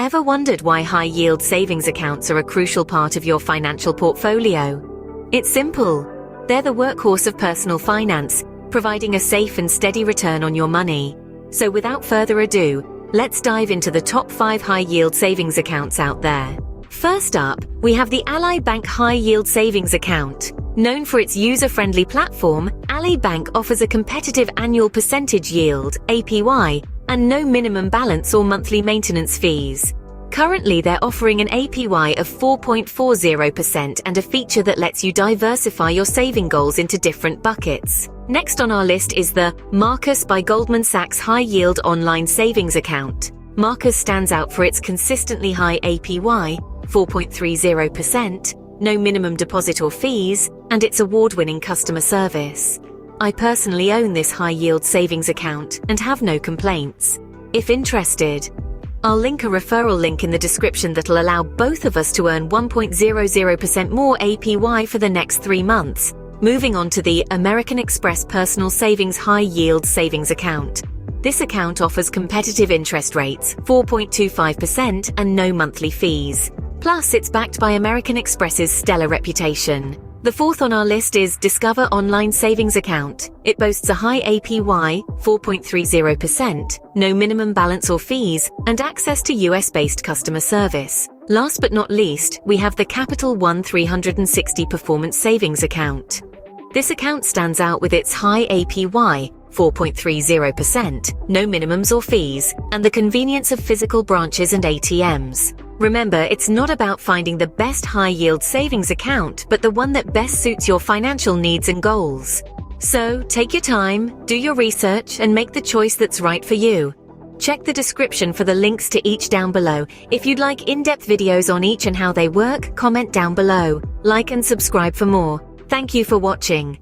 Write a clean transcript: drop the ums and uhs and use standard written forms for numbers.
Ever wondered why high-yield savings accounts are a crucial part of your financial portfolio? It's simple. They're the workhorse of personal finance, providing a safe and steady return on your money. So without further ado, let's dive into the top 5 high-yield savings accounts out there. First up, we have the Ally Bank High Yield Savings Account. Known for its user-friendly platform, Ally Bank offers a competitive annual percentage yield, APY, and no minimum balance or monthly maintenance fees. Currently, they're offering an APY of 4.40% and a feature that lets you diversify your saving goals into different buckets. Next on our list is the Marcus by Goldman Sachs High Yield Online Savings Account. Marcus stands out for its consistently high APY, 4.30%, no minimum deposit or fees, and its award-winning customer service. I personally own this high-yield savings account and have no complaints. If interested, I'll link a referral link in the description that'll allow both of us to earn 1.00% more APY for the next 3 months. Moving on to the American Express Personal Savings High Yield Savings Account. This account offers competitive interest rates, 4.25%, and no monthly fees. Plus, it's backed by American Express's stellar reputation. The fourth on our list is Discover Online Savings Account. It boasts a high APY, 4.30%, no minimum balance or fees, and access to US-based customer service. Last but not least, we have the Capital One 360 Performance Savings Account. This account stands out with its high APY, 4.30%, no minimums or fees, and the convenience of physical branches and ATMs. Remember, it's not about finding the best high-yield savings account, but the one that best suits your financial needs and goals. So, take your time, do your research, and make the choice that's right for you. Check the description for the links to each down below. If you'd like in-depth videos on each and how they work, comment down below. Like and subscribe for more. Thank you for watching.